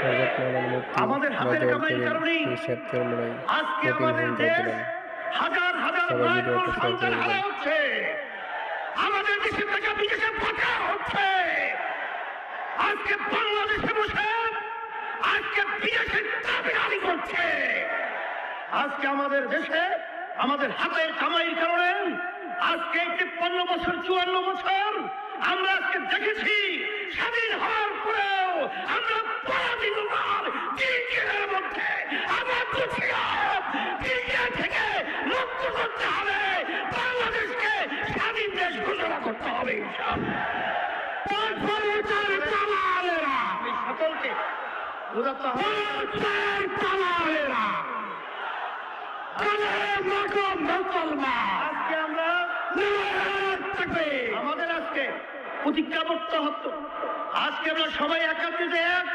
হযরত মাওলানা মুফতি আমাদের হাতের নজরুল কামাইয়ের করিম কারণেই পীর চরমনাই আজকে কঠিন আমাদের হুঙ্কার দেশ দিলেন। হাজার হাজার সবাই মায়ের ভিডিওটা শেয়ার সন্তান করে হারা দিবেন। হচ্ছে। আমাদের দেশে থেকে বিদেশে পাঠা হচ্ছে। আজকে বাংলাদেশে বসে আজকে বিদেশে দাবিদারি করছে। আজকে আমাদের দেশে আমাদের হাতের কামাইয়ের কারণে আজকে 53 বছর 54 বছর আমরা আজকে দেখেছি স্বাধীন হওয়ার পরেও আমরা পরাধীনতার দিকের মধ্যে আমরা দুঃখিত। দিকে থেকে মুক্ত করতে হবে, বাংলাদেশকে স্বাধীন দেশ ঘোষণা করতে হবে। সকলকে বোঝাতে হবে আজকে আমরা আমাদের আজকে প্রতিজ্ঞাবদ্ধ হতো। আজকে আমরা সবাই একাত্রিত এক